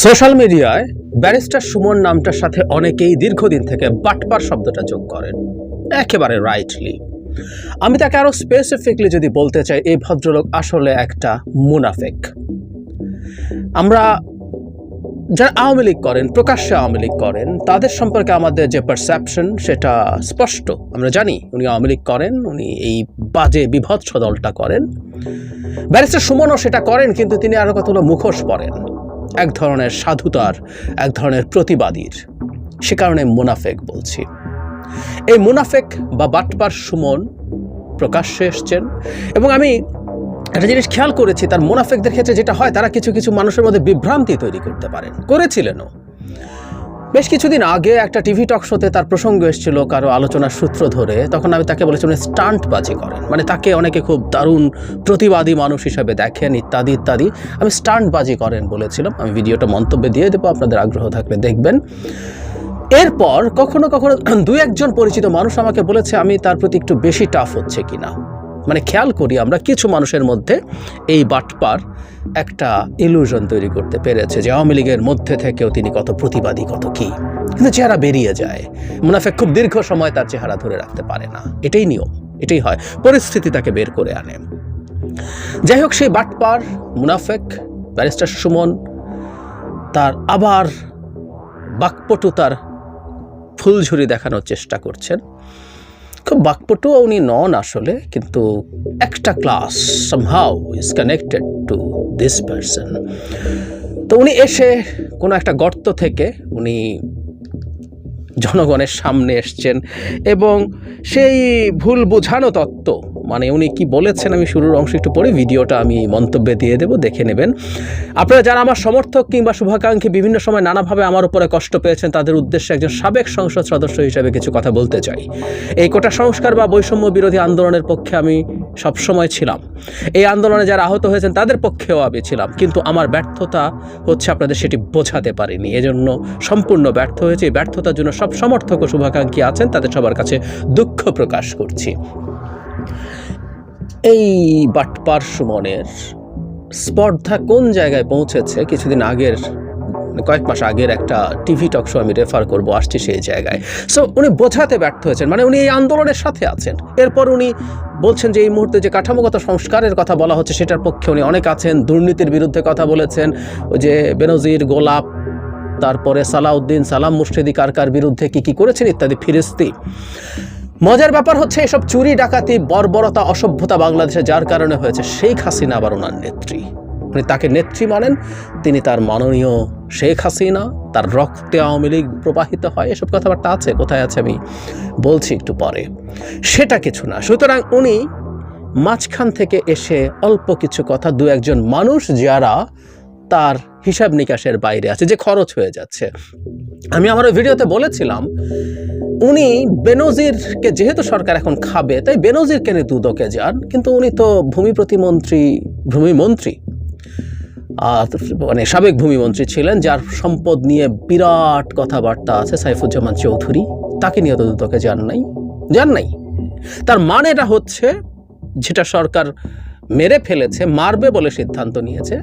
Social মিডিয়ায় barrister Suman নামটার সাথে অনেকেই দীর্ঘদিন থেকে বাটপার শব্দটা যোগ করেন, একেবারে রাইটলি। আমি তাকে আরো স্পেসিফিকলি যদি বলতে চাই, এই ভদ্রলোক আসলে একটা মুনাফেক। আমরা যারা আওয়ামী লীগ করেন, প্রকাশ্যে আওয়ামী লীগ করেন, তাদের সম্পর্কে আমাদের যে পারসেপশন সেটা স্পষ্ট। আমরা জানি উনি আওয়ামী লীগ করেন, উনি এই বাজে বিভৎস দলটা করেন। ব্যারিস্টার সুমনও সেটা করেন, কিন্তু তিনি আরো কতগুলো মুখোশ পরেন, এক ধরনের সাধুতার, এক ধরনের প্রতিবাদীর। সে কারণে মুনাফেক বলছি। এই মুনাফেক বা বাটপার সুমন প্রকাশ্যে এসছেন, এবং আমি একটা জিনিস খেয়াল করেছি, তার মুনাফেকদের ক্ষেত্রে যেটা হয়, তারা কিছু কিছু মানুষের মধ্যে বিভ্রান্তি তৈরি করতে পারেন, করেছিলেনও। বেশ কিছুদিন আগে একটা টিভি টক শোতে তার প্রসঙ্গ এসেছিল কারো আলোচনার সূত্র ধরে। তখন আমি তাকে বলেছিলাম স্টান্টবাজি করেন, মানে তাকে অনেকে খুব দারুণ প্রতিবাদী মানুষ হিসেবে দেখেন, ইত্যাদি ইত্যাদি। আমি স্টান্টবাজি করেন বলেছিলাম। আমি ভিডিওটা মন্তব্যে দিয়ে দেবো, আপনাদের আগ্রহ থাকলে দেখবেন। এরপর কখনো কখনো দুই একজন পরিচিত মানুষ আমাকে বলেছে আমি তার প্রতি একটু বেশি টাফ হচ্ছে কিনা। মানে খেয়াল করি আমরা কিছু মানুষের মধ্যে এই বাটপার একটা ইলুশন তৈরি করতে পেরেছে যে আওয়ামী লীগের মধ্যে থেকেও তিনি কত প্রতিবাদী, কত কি, কিন্তু চেহারা বেরিয়ে যায়। মুনাফেক খুব দীর্ঘ সময় তার চেহারা ধরে রাখতে পারে না, এটাই নিয়ম, এটাই হয়, পরিস্থিতি তাকে বের করে আনে। যাই হোক, সেই বাটপার মুনাফেক ব্যারিস্টার সুমন তার আবার বাকপটুতার ফুলঝুরি দেখানোর চেষ্টা করছেন। খুব বাকপটুও উনি নন আসলে, কিন্তু একটা class somehow is connected to this person. তো উনি এসে কোনো একটা গর্ত থেকে উনি জনগণের সামনে এসছেন, এবং সেই ভুল বোঝানো তত্ত্ব, মানে উনি কি বলেছেন, আমি শুরুর অংশ একটু পরে ভিডিওটা আমি মন্তব্যে দিয়ে দেবো, দেখে নেবেন। আপনারা যারা আমার সমর্থক কিংবা শুভাকাঙ্ক্ষী বিভিন্ন সময় নানাভাবে আমার উপরে কষ্ট পেয়েছেন, তাদের উদ্দেশ্যে একজন সাবেক সংসদ সদস্য হিসেবে কিছু কথা বলতে চাই। এই কোটা সংস্কার বা বৈষম্য বিরোধী আন্দোলনের পক্ষে আমি সবসময় ছিলাম। এই আন্দোলনে যারা আহত হয়েছেন তাদের পক্ষেও আমি ছিলাম, কিন্তু আমার ব্যর্থতা হচ্ছে আপনাদের সেটি বোঝাতে পারিনি, এজন্য সম্পূর্ণ ব্যর্থ হয়েছে। এই ব্যর্থতার জন্য সব সমর্থক ও শুভাকাঙ্ক্ষী আছেন, তাদের সবার কাছে দুঃখ প্রকাশ করছি। এই বাটপার সুমনের স্পর্ধা কোন জায়গায় পৌঁছেছে, কিছুদিন আগের, কয়েক মাস আগের একটা টিভি টক শো আমি রেফার করবো, আসছি সেই জায়গায়। সো উনি বোঝাতে ব্যর্থ হয়েছেন, মানে উনি এই আন্দোলনের সাথে আছেন। এরপর উনি বলছেন যে এই মুহূর্তে যে কাঠামোগত সংস্কারের কথা বলা হচ্ছে সেটার পক্ষে উনি অনেক আছেন। দুর্নীতির বিরুদ্ধে কথা বলেছেন, ওই যে বেনজির, গোলাপ, তারপরে সালাউদ্দিন, সালাম মুর্শেদি কার বিরুদ্ধে কি করেছেন ইত্যাদি ফিরিস্তি। মজার ব্যাপার হচ্ছে এসব চুরি, ডাকাতি, বর্বরতা, অসভ্যতা বাংলাদেশে যার কারণে হয়েছে, শেখ হাসিনা আবার ওনার নেত্রী। উনি তাকে নেত্রী মানেন, তিনি তার মাননীয় শেখ হাসিনা, তার রক্তে আওয়ামী লীগ প্রবাহিত হয়, এসব কথাবার্তা আছে। কোথায় আছে আমি বলছি একটু পরে, সেটা কিছু না। সুতরাং উনি মাঝখান থেকে এসে অল্প কিছু কথা, দু একজন মানুষ যারা তার হিসাব নিকাশের বাইরে আছে, যে খরচ হয়ে যাচ্ছে। আমি আমার ভিডিওতে বলেছিলাম উনি বেনজিরকে, যেহেতু সরকার এখন খাবে, তাই বেনজিরকে নিয়ে দুদকে যান, কিন্তু উনি তো ভূমিমন্ত্রী, মানে সাবেক ভূমিমন্ত্রী ছিলেন, যার সম্পদ নিয়ে বিরাট কথাবার্তা আছে, সাইফুজ্জামান চৌধুরী, তাকে নিয়ে তো দুদকে যান নাই। তার মানেটা হচ্ছে যেটা সরকার মেরে ফেলেছে, মারবে বলে সিদ্ধান্ত নিয়েছে,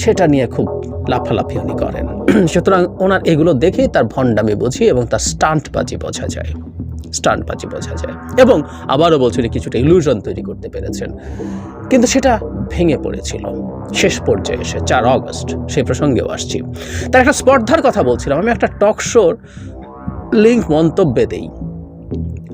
সেটা নিয়ে খুব লাফালাফি উনি করেন। সুতরাং ওনার এগুলো দেখেই তার ভণ্ডামি বুঝি এবং তার স্টান্টবাজি বোঝা যায়। এবং আবারও বলছি, কিছুটা ইলুশন তৈরি করতে পেরেছেন, কিন্তু সেটা ভেঙে পড়েছিল শেষ পর্যায়ে এসে 4 অগস্ট। সেই প্রসঙ্গেও আসছি। তার একটা স্পর্ধার কথা বলছিলাম। আমি একটা টক শোর লিঙ্ক মন্তব্যে দেই,